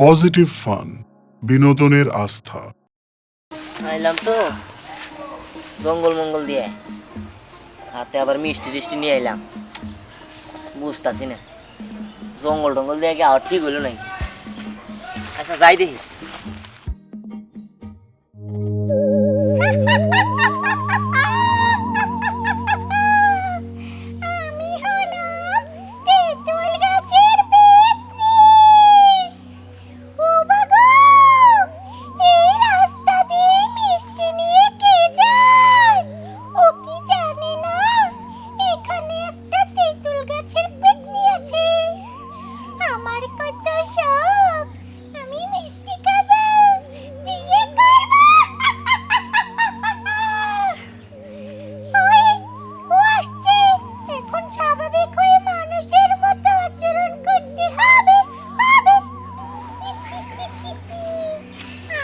Positive fun, বিনোদনের আস্থা। আইলাম তো জঙ্গল মঙ্গল দিয়ে, হাতে আবার মিষ্টি টিষ্টি নিয়ে আইলাম। বুঝতেছি না জঙ্গল টঙ্গল দিয়ে কি আর ঠিক হইলো নাকি। আচ্ছা যাই দেখি। আমি হলাম তেঁতুল গাছের পেত্নী। ও বাবা, এই রাস্তা দিয়ে মিষ্টি নিয়ে কে যায়? ও কি জানে না এখানে একটা তেঁতুল গাছের পেত্নী আছে? আমার কত শখ, আমি মিষ্টি খাবো, বিয়ে করবো। ওই, ও আসছে। এখন স্বাভাবিক হয়ে মানুষের মতো আচরণ করতে হবে।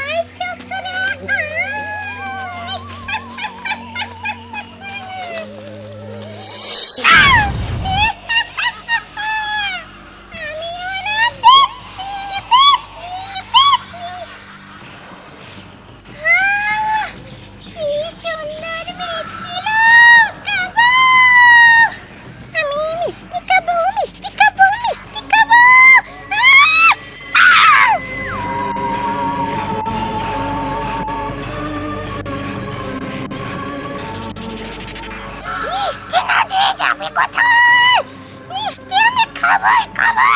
আয় ছোকরা, আমি হলাম কি সুন্দর মিষ্টি লোক, খাবো। আমি মিষ্টি খাবো, মিষ্টি খাবো, মিষ্টি খাবো। মিষ্টি না দিয়ে যাবে কোথায়? মিষ্টি আমি খাবোই খাবো।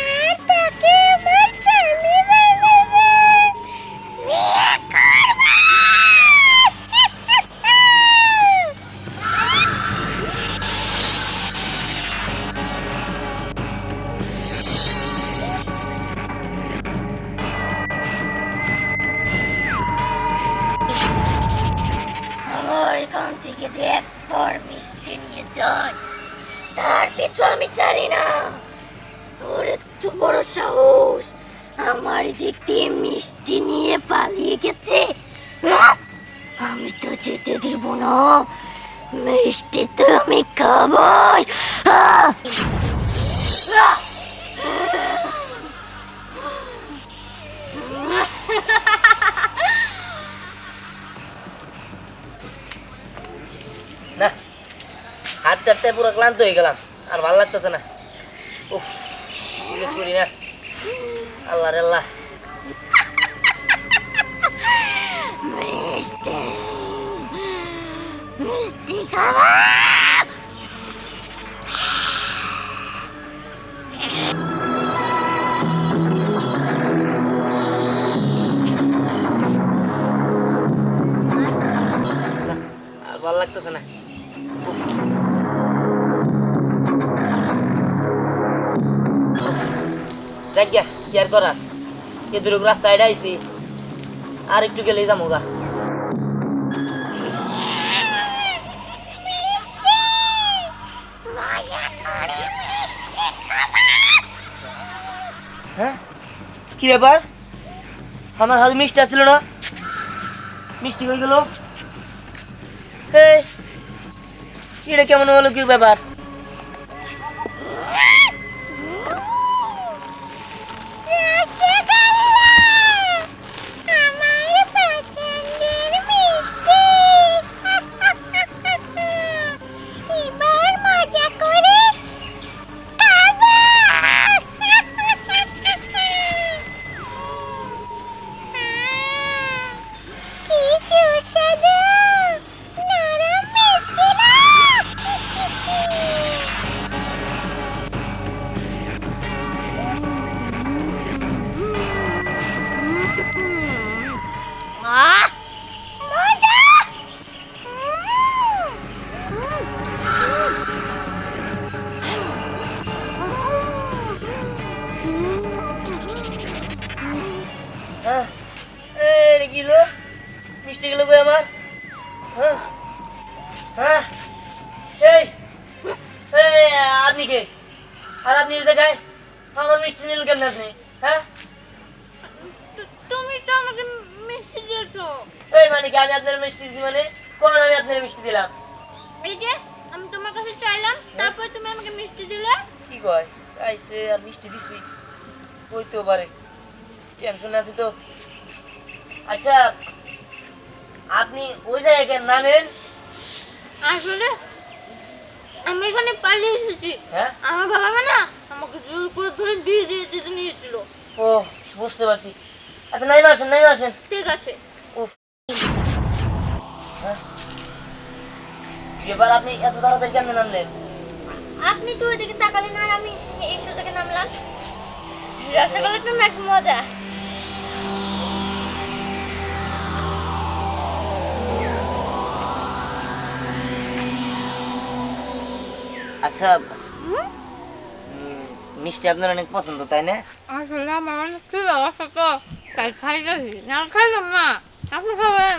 আর তাকে আমার স্বামী বানাবো, বিয়ে করবো। আমার এখান থেকে যে একবার মিষ্টি নিয়ে যায় তার পিছু আমি ছাড়ি না। ওর এত বড় সাহস, আমার দিক দিয়ে মিষ্টি নিয়ে পালিয়ে গেছে। আমি তো যেতে দিব না, মিষ্টি তো আমি খাবই। না হাঁটতে হাঁটতে পুরো ক্লান্ত হয়ে গেলাম, আর ভালো লাগতেছে না। উফ, জিজ্ঞেস করি না। আল্লাহ রে আল্লাহ। মিষ্টি, মিষ্টি খাবো। আর ভালো লাগতেছে না। উফ। যাক গিয়া, কি আর করার, এ দূর রাস্তা এটা আইছি, আর একটু গেলেই যাবো গা। হ্যাঁ, কি ব্যাপার? আমার হাতে মিষ্টি আসছিল না, মিষ্টি হয়ে গেল। এটা কেমন হলো, কি ব্যাপার? এবার মজা করে খাবো। কি সুস্বাদু, নরম মিষ্টি লোক। মজা। হ্যাঁ, এটা কি হলো? মিষ্টি গেল কই আমার? হ্যাঁ হ্যাঁ, এই এই আপনি কে? আর আপনি এই জায়গায় আমার মিষ্টি নিলেন কেন আপনি? হ্যাঁ, তুমি তো আমাকে মিষ্টি দিয়েছো। এই মানে কি আমি আপনার মিষ্টি দিছি? মানে কোন আমি আপনার মিষ্টি দিলাম? এই যে আমি তোমার কাছে চাইলাম, তারপর তুমি আমাকে মিষ্টি দিলে। কি কয়? খাইছে আর মিষ্টি দিছি, হইতেও পারে, টেনশন আছে তো। আচ্ছা আপনি ওই জায়গায় কেন নামেন? আসলে আমি এখানে পালিয়ে এসেছি। হ্যাঁ, আমার বাবা না আমাকে জোর করে ধরে বিয়ে দিয়ে দিতে নিয়েছিল। ও বুঝতে পারছি। আচ্ছা নাই আসেন, নাই আসেন। ঠিক আছে। উফ, হ্যাঁ, এবার আপনি এত তাড়াতাড়ি কেন নামলেন? আপনি তো ওইদিকে তাকালেন আর আমি এই সোজাকে নামলাম। রসগোল্লা তো এক মজা। আচ্ছা মিষ্টি আপনার অনেক পছন্দ তাই না? আসলে আমার অনেক ঠিক অবস্থা তো, তাই খাইতেছি। না খাইলাম না, আপনি খাবেন?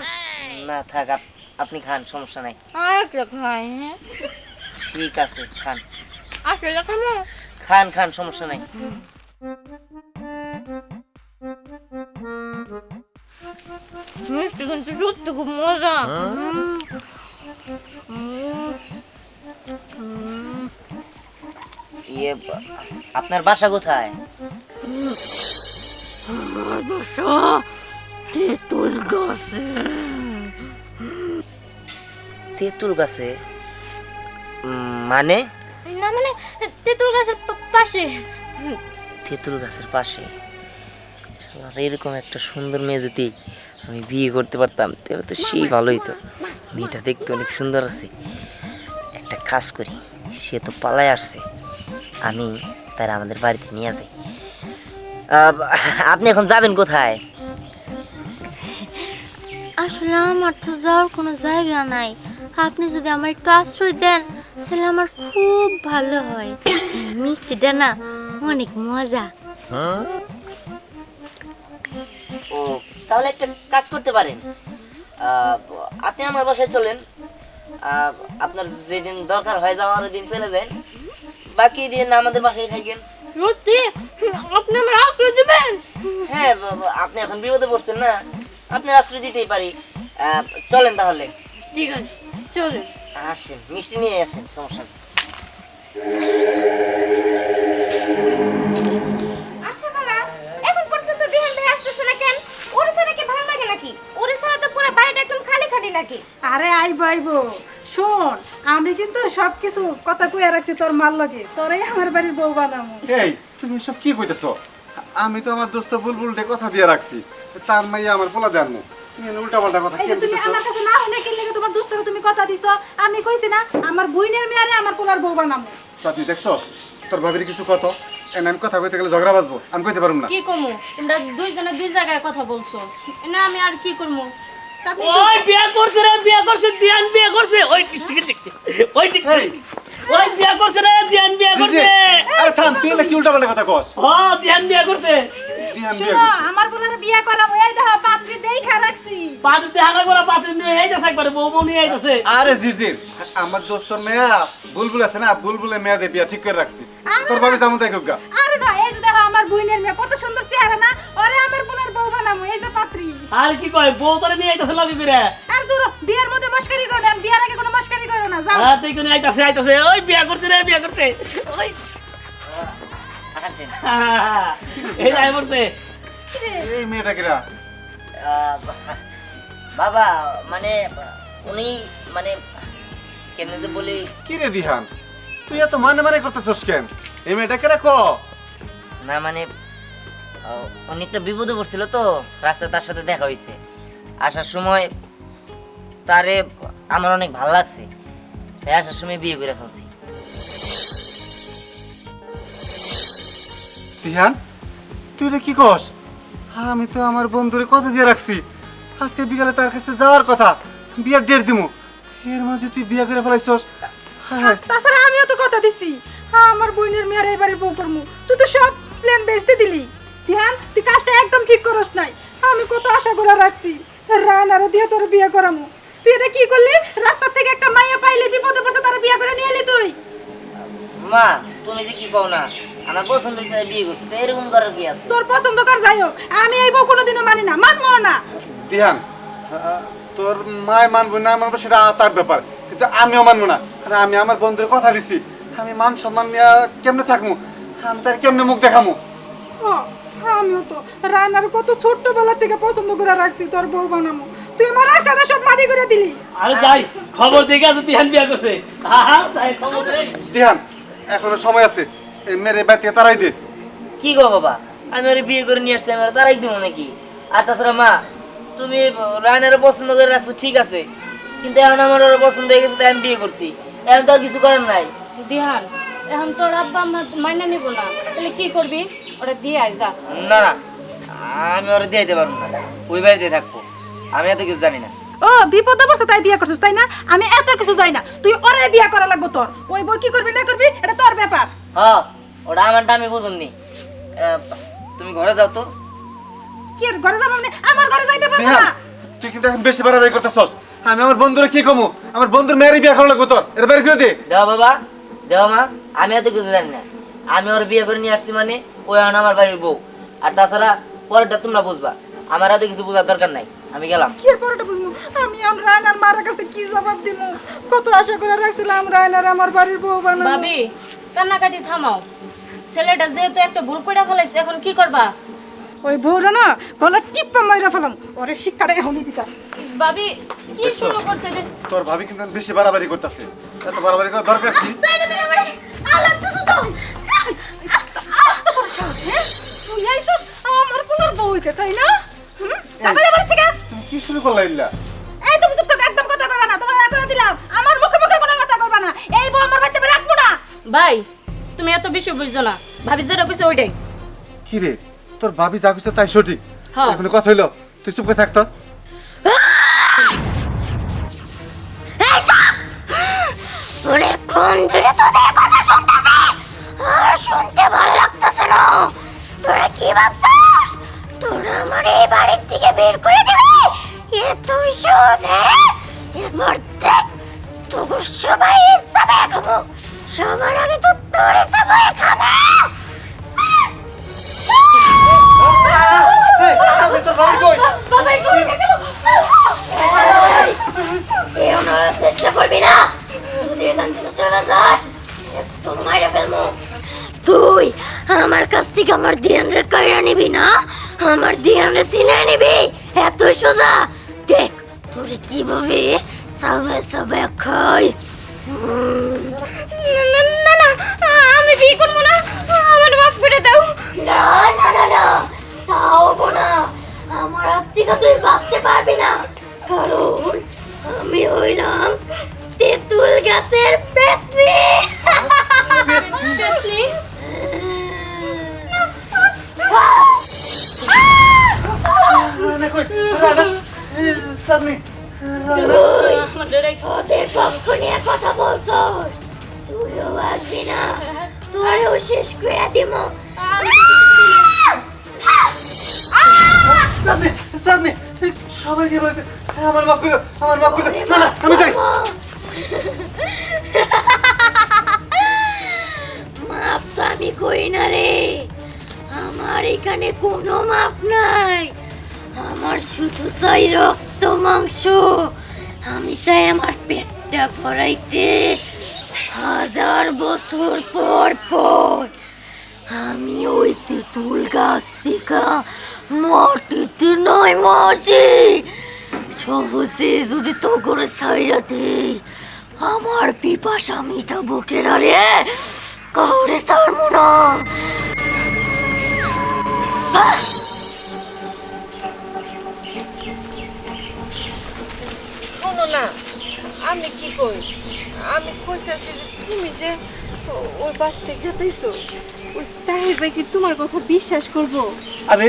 না থাক, আপনি খান, সমস্যা নাই। আর একটা খাই। হ্যাঁ ঠিক আছে, খান আসলে খাবো। খান খান, সমস্যা নাই। মিষ্টি কিন্তু সত্যি খুব মজা। ইয়ে, আপনার বাসা কোথায়? আমার বাসা তেঁতুল গাছে। তেঁতুল গাছে? মানে? না মানে তেঁতুল গাছের পাশে। তেঁতুল গাছের পাশে? শালার, এরকম একটা সুন্দর মেয়ে যদি আমি বিয়ে করতে পারতাম তাহলে তো সেই ভালোই তো। মেয়েটা দেখতে অনেক সুন্দর আছে। একটা কাজ করি, সে তো পালায় আসছে, আমি তারা আমাদের বাড়িতে নিয়ে যাই। আপনি এখন যাবেন কোথায়? আসলে আমার তো যাওয়ার কোনো জায়গা নাই। আপনি যদি আমার একটু আশ্রয় দেন তাহলে আমার খুব ভালো হয়। মিষ্টিটা না অনেক মজা। ও, তাহলে একটা কাজ করতে পারেন, আপনি আমার বাসায় চলেন, আপনার যেদিন দরকার হয় যাওয়ার দিন চলে যান, বাকি দিন আমাদের বাসায় থাকেন। সত্যি আপনি আমার আশ্রয় দিবেন? হ্যাঁ, আপনি এখন বিপদে পড়ছেন না, আপনি আশ্রয় দিতেই পারি। চলেন তাহলে। ঠিক আছে চলুন। আসেন, মিষ্টি নিয়ে আসেন, সমস্যা নেই। আচ্ছা বাবা, এখন পর্যন্ত বিহান ভাই আসতেছে না কেন? ওর ছাড়া কি ভালো লাগে নাকি? ওর ছাড়া তো পুরো বাড়িটা একদম খালি খালি লাগে। আরে আইবো আইবো, শোন আমি কিন্তু সবকিছু কথা কইয়া রাখছি তোর মার লগে, তোরাই আমার বাড়ির বউ বানামু। এই তুমি সব কি কইতেছ? আমি তো আমার দোস্ত বুলবুলটে কথা দিয়ে রাখছি, তার মাইয়া আমার পোলা দেন তুমি উল্টা পাল্টা কথা এই কেন যে তুমি কইতেছ? আমার কাছে না হলে কি লাগে তোমার দোস্তকে তুমি কথা দিছো? আমি কইছি না আমার বইনের মেয়ারে আমার পোলার বউ বানামু। সাথী দেখছো তোর ভাবির কিছু কত, এনে আমি কথা কইতে গেলে ঝগড়া বাজবো, আমি কইতে পারুম না। কি করবো? তোমরা দুইজনে দুই জায়গায় কথা বলছো, না আমি আর কি করবো? ওই বিয়া করছে রে, বিয়া করছে, দিয়ান বিয়া করছে, ওই ঠিক ঠিক ওই ঠিক এই ওই বিয়া করছে রে, দিয়ান বিয়া জি, জি। করছে। আরে থাম, তুই এলা কি উল্টা পাল্টা কথা কস? ও, দিয়ান বিয়া করছে। দিহান বিয়ে শোনো করছে। আমার পোলারে বিয়া করাবো, এই দেখো পাত্রী দেখা রাখছি। পাতে হানা করা পাতে নিয়ে আইতাছে, একবারে বউ বউ নিয়ে আইতাছে। আরে জিরজির, আমার দোস্তর মেয়া বুলবুল আছে না, বুলবুলের মেয়াদে বিয়া ঠিক করে রাখছি। তোর ভাবি যেমন তাই হোক গা। আরে না এই যে দেখো আমার বইনের মেয়ে কত সুন্দর চেহারা না, ওরে আমার পোলার বউ বানামু। এই যে পাত্রী। আর কি কয়, বউ তোরে নিয়ে আইতাছে লগে করে। আর দূর বিয়ের মধ্যে মস্কারি করো না, বিয়ার আগে কোনো মস্কারি করো না, যাও। হ্যাঁ, তুই কোন আইতাছে আইতাছে, ওই বিয়া করছে রে, বিয়া করছে। ওই আসেন, এই যাই পড়ছে। এই মেয়েটা কিরা? বাবা মানে উনি মানে কেমনে যে বলি, কি রে দিহান, তুই এত মানে মানে করতেছস কেন? এই মেয়েটা কিরা ক? না মানে অনেকটা বিপদে পড়ছিল তো, রাস্তায় তার সাথে দেখা হয়েছে, আসার সময় তারে আমার অনেক ভালো লাগছে, তাই আসার সময় বিয়ে করে ফেলছি। দিহান তুই রে কি কস? আমি তো আমার বন্ধুরে কথা দিয়ে রাখছি, আজকে বিকালে তার কাছে যাওয়ার কথা, বিয়ার ডেট দিমু, এর মাঝে তুই বিয়া করে ফেলাইছস। হ্যাঁ তাছাড়া আমিও তো কথা দিছি আমার বোনের মেয়ের এবারে বউ করবো। তুই তো সব প্ল্যান বেচতে দিলি। ধ্যান তুই কাজটা একদম ঠিক করস নাই। আমি কত আশা করে রাখছি রায়নারে দিয়ে তোর বিয়ে করামু, তুই এটা কি করলি? রাস্তা থেকে একটা মাইয়া পাইলে বিপদে পড়ছে তারা বিয়ে করে নিয়ে এলি তুই। মা তুমি যে কি কও না, আমার পছন্দ হয়েছে বিয়ে করছি, তো এরকম করার কি আছে? তোর পছন্দ কর যাই হোক, আমি এই বউ কোনোদিনও মানি না, মানবো না। দিহান তোর মায় মানবো না মানবো সেটা তার ব্যাপার, কিন্তু আমিও মানবো না। আর আমি আমার বন্ধুর কথা দিছি, আমি মান সম্মান নিয়ে কেমনে থাকবো? আমি তার কেমনে মুখ দেখামু? ও, আমিও তো রায়নার কত ছোট্টবেলা থেকে পছন্দ করে রাখছি তোর বউ বানামো, তুই আমার আশাটা সব মাটি করে দিলি। আরে যাই খবর দেখে আছে তিহান বিয়া করছে। তাই খবর দেখ। দিহান, এখনো সময় আছে, এই মেরে বাড়ি থেকে তারাই দে। কি গো বাবা, আমি ওর বিয়ে করে নিয়ে আসছি, আমি ওর তারাই দিব নাকি? আর তাছাড়া মা, তুমি রায়নারে পছন্দ করে রাখছো ঠিক আছে, কিন্তু এখন আমার ওর পছন্দ হয়ে গেছে তাই আমি বিয়ে করছি, এখন তো আর কিছু করার নাই। দিহান এখন তোর আব্বা আম্মা মাইনা নিব না, তাহলে কি করবি? ওরা দিয়ে আয় যা। না না, আমি ওরা দিয়ে দিতে পারবো না, ওই বাড়িতে থাকবো, আমি এত কিছু জানি না। ও বিপদে পড়ছে তাই বিয়ে করছিস তাই না? আমি এত কিছু জানি না, তুই ওরে বিয়ে করা লাগবো তোর। ওই বই কি করবি না করবি এটা তোর ব্যাপার। হ্যাঁ, ওটা আমারটা আমি বুঝুননি। তুমি ঘরে যাও তো। কি আর ঘরে যাবো মানে? আমার ঘরে যাইতে পারবো দিহান, না। তুই কিন্তু এখন বেশি বাড়াবাড়ি করতেছস। আমি আমার বন্ধুরে কি কমু? আমার বন্ধুর মেয়েরই বিয়ে করা লাগবে তোর, এটা বের করে দে। দেওয়া বাবা, দেওয়া মা, আমি এত কিছু জানি না, আমি ওর বিয়ে করে নিয়ে আসছি মানে ওই এখন আমার বাড়ির বউ। আর তাছাড়া পরেরটা তোমরা বুঝবা, আমার এত কিছু বোঝার দরকার নাই, আমি গেলাম। কি আর পরেটা বুঝবো? আমি এখন রায়নার মার কাছে কি জবাব দিব? কত আশা করে রাখছিলাম রায়নার আমার বাড়ির বউ বানাবো। ভাবি কান্নাকাটি থামাও, ছেলেটা যেহেতু একটা ভুল করে ফেলাইছে, এখন কি করবা? ওই বউরা না গলা টিপ্পা মাইরা ফেলাম, ওরে শিক্ষাটা এখনই দিতাম। ভাবি কি শুরু করছে রে? তোর ভাবি কিন্তু বেশি বাড়াবাড়ি করতেছে, এত বাড়াবাড়ি করার দরকার কি? সাইডে দিলে আমারে লাগতেছে তো। তুই আইছস আমার পুনর বউ হইতে তাই না? যাবে বাড়ি থেকে। তুমি কি শুরু করলা ইল্লা? এই তুমি চুপ থাকো, একদম কথা কইবা না, তোমার না করে দিলাম। আমার মুখে মুখে কোনো কথা কইবা না, এই বউ আমার বাড়িতে রাখবো না। ভাই তুমি এত বেশি বুঝছো না, ভাবি যেটা কইছে ওইটাই। কি রে, তোর ভাবি যা কইছে তাই সঠিক। হ্যাঁ। এখন কথা হইলো, তুই চুপ করে থাকতো। অনেকক্ষণ ধরে তোদের কথা শুনতেছি, আর শুনতে ভালো লাগতেছে না। তোরা কি ভাবছিস তোরা আমার এই বাড়ির থেকে বের করে দিবি? এতই সহজ? হ্যাঁ, এবার দেখ তোর সবাই সবাই খাবো, সবার আগে তো তোর সবাই খাবো। তোর ভাবি কই? বাবাই কই গেল? কেউ নড়ার চেষ্টা করবি না, যদি এখান থেকে চলে যাস একদম মাইরে ফেলবো। তুই আমার কাছ থেকে আমার ধ্যানরে কাইরা নিবি না, আমার ধ্যানরে চিনে নিবি, এতই সোজা। দেখ তোরে কিভাবে সবে সবে খাই। না না, আমি বিয়ে করবো না, আমার মাফ করে দাও। না না না না, তাও না, আমার হাত থেকে তুই বাঁচতে পারবি না, কারণ আমি হইলাম তেঁতুল গাছের পেতনি। পেতনি? তুই আমাদের ওদের পক্ষ নিয়ে কথা বলছস, তুইও বাঁচবি না, তোরেও শেষ করে দিব। সবাই কি বলছে? আমার মাফ করে, আমার মাফ করে। না না, আমি যাই। মাপ তো আমি করি না রে, আমার এখানে কোনো মাপ নাই। আমার শুধু চাই রক্ত মাংস, আমি চাই আমার পেটটা ভরাইতে 1000 বছর পর পর আমি ওই তেঁতুল গাছ থেকে মাটিতে নয় মাসি সহজে যদি তো করে ছাইরা দেই, আমার পিপাসা মিটাবো কেরা রে, কাউরে ছাড়বো না। শোনো না, আমি কি কই, আমি কইতাছি যে তুমি যে ওই বাস থেকে দেখছো, ওই তাহির ভাই কি তোমার কথা বিশ্বাস করবো? আরে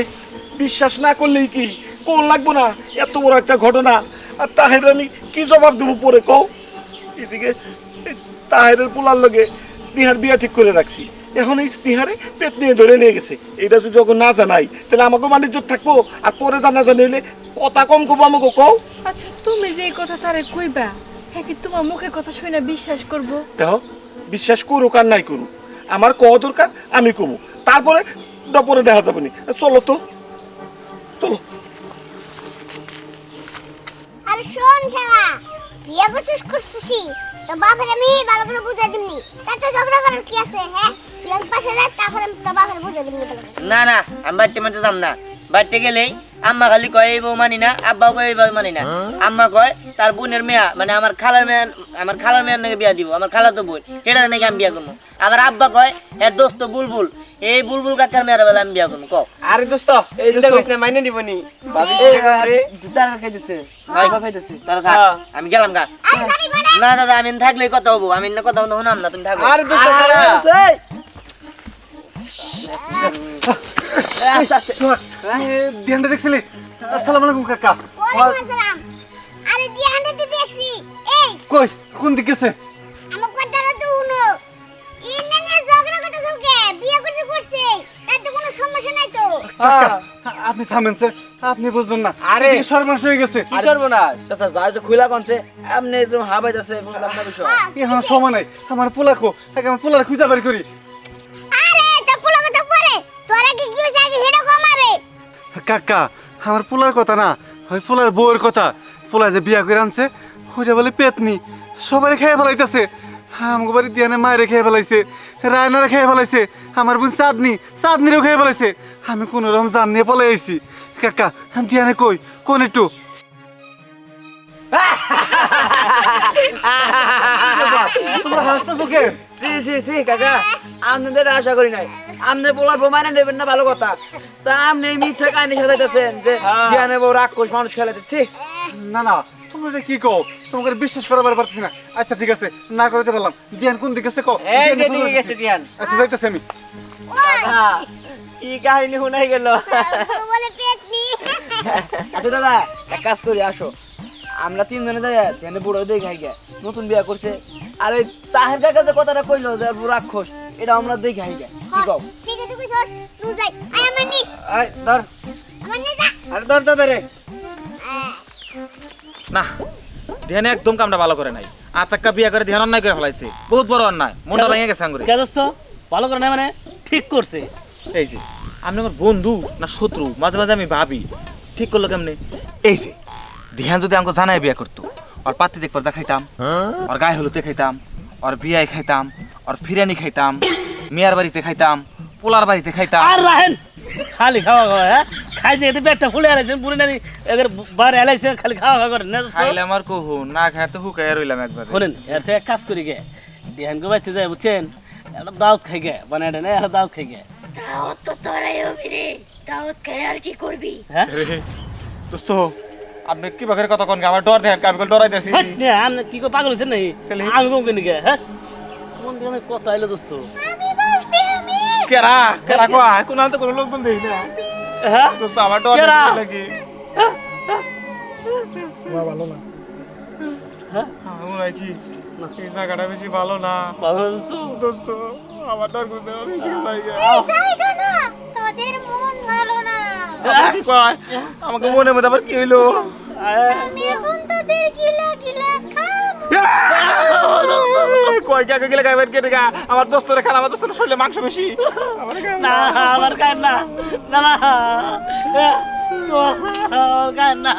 বিশ্বাস না করলেই কি কোন লাগবো না, এত বড় একটা ঘটনা। আর তাহের আমি কি জবাব দেবো পরে কও? এদিকে তাহেরের পোলার লগে স্নেহার বিয়া ঠিক করে রাখছি, এখন এই স্নেহারে পেট নিয়ে ধরে নিয়ে গেছে। এটা যদি ওকে না জানাই তাহলে আমাকে বাণিজ্য থাকবো, আর পরে জানা জানাইলে কথা কম কব আমাকে কও। আচ্ছা তুমি যে এই কথা তারে কইবা, হ্যাঁ কি তোমার মুখের কথা শুনে বিশ্বাস করবো? দেখো, বিশ্বাস করুক আর নাই করুক, আমার কওয়া দরকার আমি কবো, তারপরে পরে দেখা যাবে না। চলো তো, চলো। আর শোন শালা, বিয়ে করছিস তো বাপের আমি ভালো করে বুঝাই দিমনি, তাতে ঝগড়া করার কি আছে? হ্যাঁ তুই আর পাশে যা, তারপরে আমি তোর বাপের বুঝে দিবি। না না আমি বাড়িতে মাঝে যাম না, বাড়িতে গেলেই আম্মা খালি কয় এই বউ মানি না, আব্বাও কয় এই বউ মানি না। আম্মা কয় তার বোনের মেয়া মানে আমার খালার মেয়ের নাকি বিয়া দিব, আমার খালা তো বোন, সেটা নাকি আমি বিয়া করবো। আবার আব্বা কয় এর দোস্ত বুলবুল, এই বুলবুল কাকার মেয়ের বেলা আমি বিয়া করবো। কও আরে দোস্ত এই দুটা কইছে মাইনে দিবনি ভাবি আরে দুটার খাই দিছে ভাই খাই দিছে তারা থাক, আমি গেলাম গা। না দাদা আমি থাকলেই কথা হবো, আমি না কথা শুনাম না, তুমি থাকো। আরে দোস্ত ধ্যানটা দেখছিলি? আসসালামু আলাইকুম কাকা। ওয়ালাইকুম আসসালাম। আরে দিয়ানে তুই দেখছি, এই কই কোন দিকে গেছে? আমার কথাটা তো শুনো। ইনে নে ঝগড়া করতেছ কে? বিয়ে করছে, তার তো কোনো সমস্যা নাই তো। কাকা, আপনি থামেন স্যার, আপনি বুঝবেন না। আরে, এদিকে সর্বনাশ হয়ে গেছে। কি সর্বনাশ তাছা যা যে খুইলা কোনছে এমনি একদম হাবাইতাছে বুঝলাম না বিষয় এখন সময় নাই, আমার পোলাকো আগে আমার পোলার খুঁজা বের করি। আরে তা পোলা কথা পরে, তোরা কি কি হইছে আগে হেডো কমারে। কাকা, আমার পোলার কথা না, ওই পোলার বউয়ের কথা। পোলা যে বিয়া করে আনছে ওইটা বলে পেতনি, সবাই খেয়ে ফেলাইতেছে। আমাকে বাড়ি দিয়ানে মায়ের খেয়ে ফেলাইছে, রায়নারে খেয়ে ফেলাইছে, আমার বোন চাঁদনিরও খেয়ে ফেলাইছে। আমি কোনো রকম জান নিয়ে পলাই আইছি। কাকা দিয়ানে কই কোন একটু তোমরা হাসতেছো কে? সি কাকা আপনাদের আশা করি নাই আপনি বলার প্রমাণ নেবেন না ভালো কথা তা আপনি মিথ্যা কাহিনী সাজাইতেছেন যে জ্ঞানে বউ রাক্ষস মানুষ খেলে দিচ্ছি না না, তুমি এটা কি কও? তোমাকে বিশ্বাস করাবার পারছি না। আচ্ছা ঠিক আছে, না করতে পারলাম। দিয়ান কোন দিকে গেছে কও? এই যে দিয়ান কোন দিকে দিকে গেছে দিয়ান আচ্ছা যাইতেছি আমি। কি কাহিনী শুনাই গেল বলে পেটনি। আচ্ছা দাদা এক কাজ করি আসো আমরা তিনজনে যাই ধ্যানে বুড়ো দেখাই গে নতুন বিয়া করছে আর ওই তাহের কাকা যে কথাটা কইলো যে বুড়ো রাক্ষস এটা আমরা দেখাই গে কি কও ঠিক আছে তুই সর, তুই যাই। আয় আমার নি, এই ধর আমার নি যা। আরে ধর দাদা রে না ধ্যানে একদম কামটা ভালো করে নাই আতাক্কা বিয়া করে ধ্যান অন্যায় করে ফেলাইছে বহুত বড় অন্যায় মনটা ভেঙে গেছে আঙ্গুরে কে দোস্ত ভালো করে না মানে ঠিক করছে। এই যে আপনি আমার বন্ধু না শত্রু মাঝে মাঝে আমি ভাবি ঠিক করলো কেমনে এই যে ধ্যান যদি আমাকে জানাই বিয়া করতো আর পাত্তি দেখবার যা খাইতাম আর গায়ে হলুদে খাইতাম আর বিয়ায় খাইতাম আর ফিরানি খাইতাম মেয়ার বাড়িতে খাইতাম পোলার বাড়িতে খাইতাম আর রাহেন খালি খাওয়া খাওয়া, হ্যাঁ খাই যে পেটটা ফুলে আলাইছেন পুরি নানি এবার বাইরে আলাইছেন খালি খাওয়া খাওয়া করেন না। খাইলে আমার কহু না খাই তো হুকায় রইলাম একবার শোনেন এর থেকে এক কাজ করি গে, ধ্যান গো বাচ্চা যায় বুঝছেন, একটা দাওয়াত খাই গে বানায় না একটা দাওয়াত খাই গে। দাওয়াত তো তোরাই হবি রে, দাওয়াত খেয়ে আর কি করবি? হ্যাঁ দোস্ত আপনি কি বাগের কথা কোন আমার ডর দেখেন আমি ডরাই দিয়েছি হাট নে, আপনি কি করে পাগল হয়েছেন নাকি? আমি কোন কিনি গে, হ্যাঁ কোন দিনে কথা আইলো দোস্ত? আমি বলছি আমি। কেরা কেরা কো কোন তো কোন লোক বন্ধ না হ্যাঁ দোস্ত আমার ডর কেরা? লাগি ভালো না হ্যাঁ আমার কি এই জায়গাটা বেশি ভালো না ভালো না দোস্ত? দোস্ত আমার ডর করতে আমি কি পাই গে যাইতো না, তোদের মন ভালো না। কি কয় আমাকে মনে মধ্যে আবার কি হইলো আমি এখন তোদের গিলা গিলা খাবো। কয় কাকে গেলে গাইবেন কে টাকা আমার দোস্তরে খান আমার দোস্তরে শরীরে মাংস বেশি আমার না আমার গায়ে না, না না আমার গায়ে না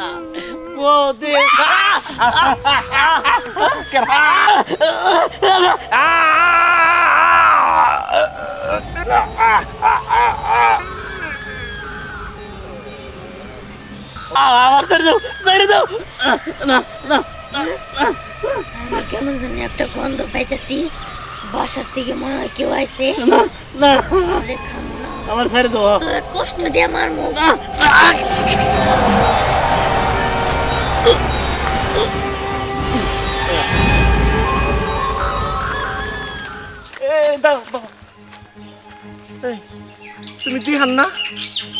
ও দে আমার ছেড়ে দাও, ছেড়ে দাও। না না আমি কেমন জানি একটা গন্ধ পাইতেছি, বাসার থেকে মনে হয় কেউ আইছে। না না আরে খাবো না, আমার ছেড়ে দাও। তোরা কষ্ট দিয়ে আমার মুখ। তুমি দিহান না?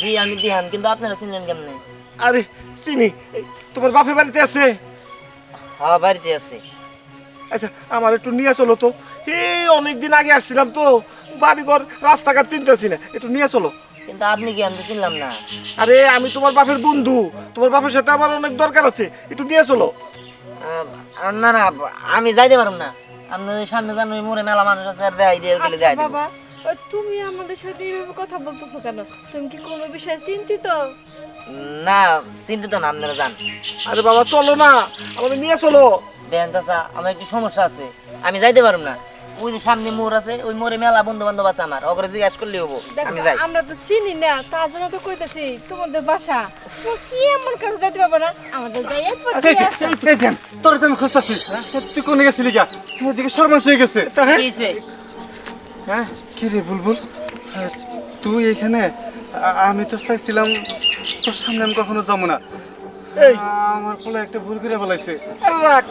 জি আমি দিহান, কিন্তু আপনারা চিনলেন কেমনে? আরে চিনি এই, তোমার বাপের বাড়িতে আছে? হ্যাঁ বাড়িতে আছে। আচ্ছা আমার একটু নিয়ে চলো তো, এই অনেকদিন আগে আসছিলাম তো বাড়িঘর রাস্তাঘাট চিনতেছি না, একটু নিয়ে চলো। কিন্তু আপনি কি? আমি তো চিনলাম না। আরে আমি তোমার বাপের বন্ধু, তোমার বাপের সাথে আমার অনেক দরকার আছে, একটু নিয়ে চলো। না না আমি যাইতে পারব না, আপনি ওই সামনে যান, ওই মোড়ে মেলা মানুষ আছে, আর দেখাই দিয়ে গেলে যাই দেব। বাবা তুমি আমাদের সাথে এইভাবে কথা বলতেছো কেন? তুমি কি কোনো বিষয়ে চিন্তিত? না চিন্তিত না, আপনারা যান। আরে বাবা চলো না, আমাদের নিয়ে চলো। দেখেন চাচা আমার একটু সমস্যা আছে, আমি যাইতে পারব না। ওই যে সামনে মোড় আছে, ওই মোড়ে মেলা বন্ধু বান্ধব আছে আমার, ওগুলো জিজ্ঞাসা করলে হবো। দেখো, আমি যাই। আমরা তো চিনি না, তার জন্য তো কইতেছি তোমাদের বাসা। তোমার কি এমন কারো যাইতে পারবে না? আমাদের যাই একবার দিয়ে আসো। এই ধ্যান, তোর তো আমি খুঁজতেছি। তুই কোনে গেছিলি গা? এদিকে সর্বনাশ হয়ে গেছে। কি হইছে? হ্যাঁ কি রে বুলবুল, তুই এখানে? আমি তো চাইছিলাম তোর সামনে আমি কখনো যাবো না। এই আমার পোলা একটা ভুল করে ফেলাইছে। রাখ,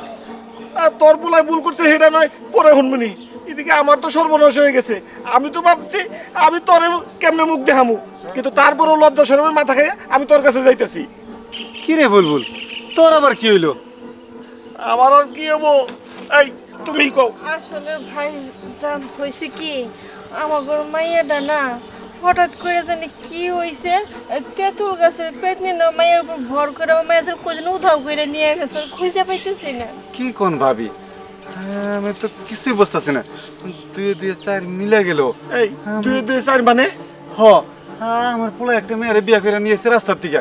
আর তোর পোলায় ভুল করছে সেটা নয়, পরে শুনবনি। এদিকে আমার তো সর্বনাশ হয়ে গেছে। আমি তো ভাবছি আমি তোরে কেমনে মুখ দেখামু, কিন্তু তারপরেও লজ্জা শরমের মাথা খেয়ে আমি তোর কাছে যাইতেছি। কি রে বুলবুল, তোর আবার কি হইলো? আমার আর কি হবো, এই তুমি কও। আসলে ভাই জান হয়েছে কি, আমার মাইয়াটা না হঠাৎ করে জানি কি হয়েছে, তেঁতুল গাছের পেতনি না মায়ের উপর ভর করে আমার মায়ের কোজন উধাও করে নিয়ে গেছে, খুঁজে পাইতেছি না। কি কোন ভাবি, আমি তো কিছুই বুঝতেছি না। দুই দুই চার মিলে গেল। এই দুই দুই চার মানে? হ, আমার পোলা একটা মেয়ের বিয়া করে নিয়ে এসছে রাস্তার থেকে।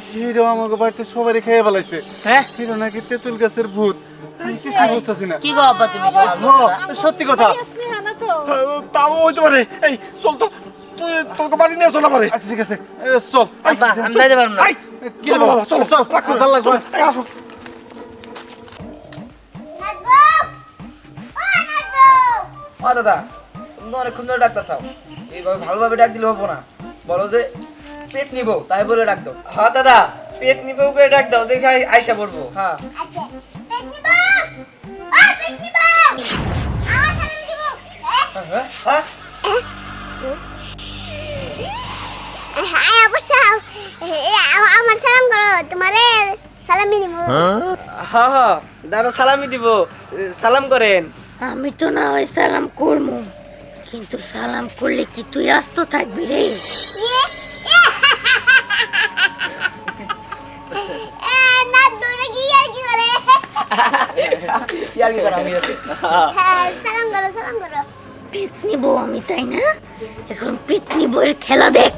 হিরো আমাকে বাড়িতে সবারই খেয়ে ফেলাইছে। হ্যাঁ হিরো নাকি তেঁতুল গাছের ভূত। আমি কিছু বুঝতেছি না। কি গো আব্বা তুমি সব? সত্যি কথা। স্নেহা না তো? তাও হইতে পারে। এই চল তো, তুই তোকে বাড়ি নিয়ে চল আমারে। আচ্ছা ঠিক আছে, চল। আব্বা আমি যাইতে পারবো না। চলো বাবা, চলো চল, ভাল লাগবে। এই আসো। ও দাদা, তুমি তো অনেকক্ষণ ধরে ডাক্তার চাও, এইভাবে ভালোভাবে ডাক দিলে হবো না। বলো যে পেট নিব, তাই বলে ডাক দাও। হ্যাঁ দাদা, পেট নিবেও করে ডাক দাও, দেখে আইসা পড়বো। হ্যাঁ হ্যাঁ আমার সালাম করো, তোমারে সালামি দিব। হ্যাঁ হ্যাঁ দাদা সালামি দিব, সালাম করেন। আমি তো না হয় সালাম করবো, কিন্তু সালাম করলে কি তুই আস্ত থাকবি রে? না দূরে গিয়ে আর কি করে? ইয়ার কি করা আমি হ্যাঁ সালাম করো, সালাম করো। পিতনি বউ আমি, তাই না? এখন পিতনি বউয়ের খেলা দেখ।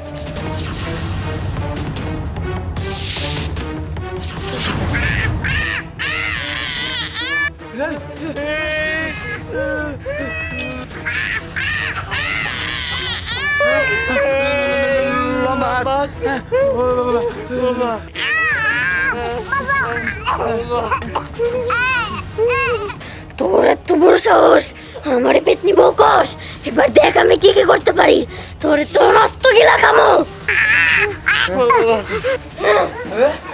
তোর এত বড় সাহস, আমারে পেতনি বউ কস? এবার দেখ আমি কি কি করতে পারি। তোর তো নষ্ট গিলা খামো।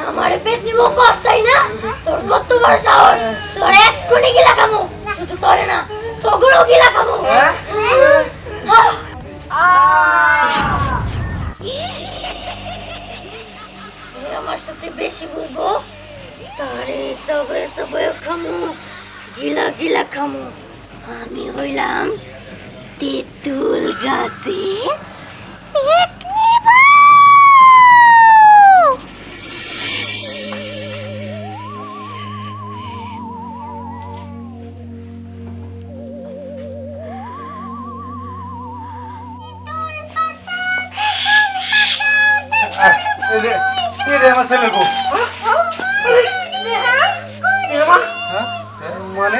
আমারে পেতনি বউ কস, তাই না? তোর কত বড় সাহস, তোর এক্ষুনি গিলা খামো। শুধু তোরে না, তোগুলো গিলা খামো। আমার সাথে বেশি বুঝবো, তারে সবে সবে খামো, গিলা গিলা খামো। আমি হইলাম তেঁতুল গাছে পেতনি বউ। এই রে আমার ছেলের বউ। হ্যাঁ? মানে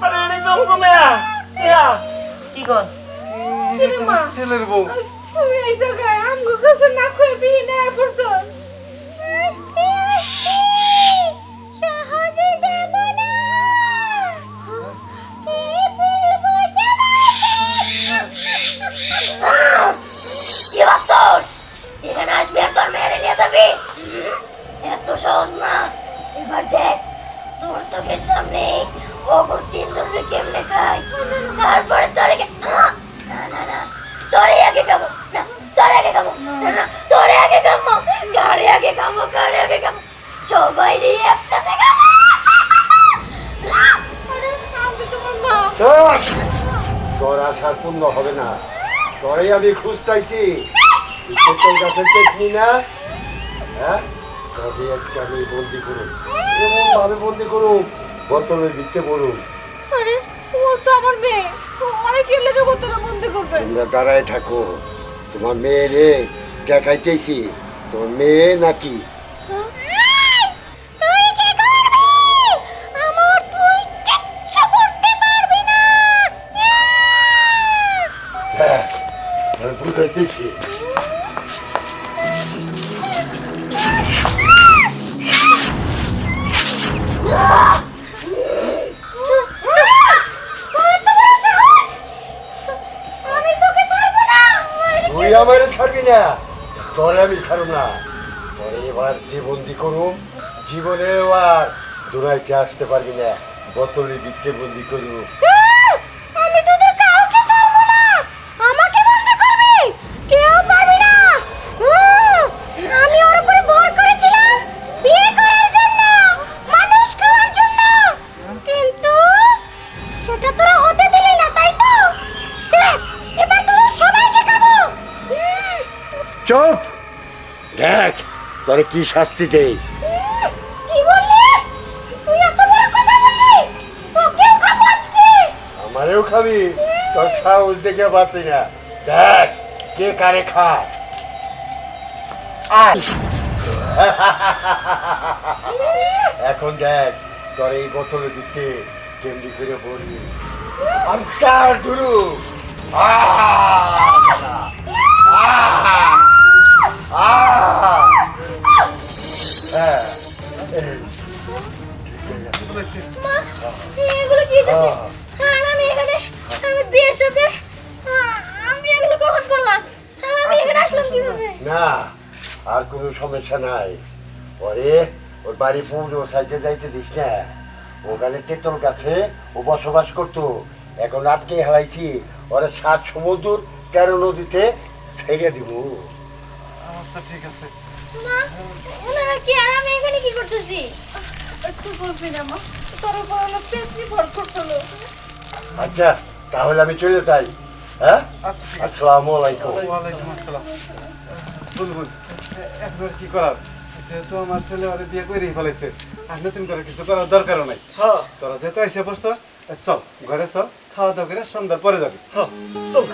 আরে এটা তো আমাকে মেয়া। ইয়া কি কর? এই যে তোমার ছেলের বউ। তুমি এই জায়গায় আমগো কাছে না খুঁজে বিয়ে না করছো? সহজে যাব না। কি বাস্তব? এখানে আসবি আর তোর মেয়েরে নিয়ে যাবি? এত সহজ না। এবার দেখ তোর চোখের সামনে ওপর তিনজনের কেমনে খায়, তারপরে তোর না না না, তোরে আগে খাবো না, তোরে আগে খাবো না, না তোরে আগে খাবো, কারে আগে খাবো, কারে আগে খাবো, সবাই নিয়ে একসাথে খাবো। তোর আশা পূর্ণ হবে না, তোরে আমি খুঁজতেছি। তেঁতুল গাছের পেতনি না? হ্যাঁ, তবে আজকে আমি বন্দি করুন, এমন ভাবে বন্দি করুন, বোতলের ভিতরে পড়ুন। আরে ও তো আমার মেয়ে, তোমারে কি লেগে বোতলে বন্দি করবে? তোমরা দাঁড়ায় থাকো, তোমার মেয়ে রে দেখাইতেছি, তোমার মেয়ে নাকি? আমার তুই কিচ্ছু করতে পারবি না। তোরে আমি ছাড়ব না। তোরে এবার যে বন্দি করুম, জীবনেও আর দৌড়াইতে আসতে পারবি না। বোতলের দিককে বন্দি করুম। আমি তোদের কাউকে ছাড়বো না। আমাকে বন্দি করবি, কেউ পারবি না। আমি ওর উপরে ভর করেছিলাম বিয়ে করার জন্য, মানুষ খাওয়ার জন্য, কিন্তু সেটা তোরা হতে দিলি না, তাই তো? দেখ, এবার তোদের সবাইকে খাবো। চুপ! দেখ তোরে কি শাস্তি দেই। কি বললি? তুই এত বড় কথা বললি? তোকেও খাবো আজকে। আমারেও খাবি? তোর সাহস দেখে বাঁচি না। দেখ কে কারে খায়। আয়। এখন দেখ তোর এই বোতলের দিকে কেমনি করে বলবি। আনসার গুরু। এগুলো কি করছিস? আর আমি এখানে, আমি বিয়ের সাথে, আমি এগুলো কখন করলাম? আর আমি এখানে আসলাম কিভাবে? না আর কোনো সমস্যা নাই। পরে ওর বাড়ি পৌঁছো সাইডে যাইতে দিস না। ওখানে তেতল গাছে ও বসবাস করতো। এখন আটকে হারাইছি। ওরা 7 সমুদ্র 13 নদীতে ছেড়ে দিব। আচ্ছা ঠিক আছে। মা, ওনারা কি আর আমি এখানে কি করতেছি? তুই বলবি না মা, তোর উপর আমার পেটনি ভর করছিল। আচ্ছা তাহলে আমি চলে যাই। হ্যাঁ আচ্ছা ঠিক আছে। আসসালামু আলাইকুম। ওয়ালাইকুম আসসালাম। বুলবুল, এখন কি করার? যেহেতু আমার ছেলে ওরে বিয়ে করেই ফেলাইছে, আর নতুন করে কিছু করার দরকারও নাই। তোরা যেহেতু এসে পড়ছ, চল ঘরে চল, খাওয়া দাওয়া করে সন্ধ্যার পরে যাবি। চল।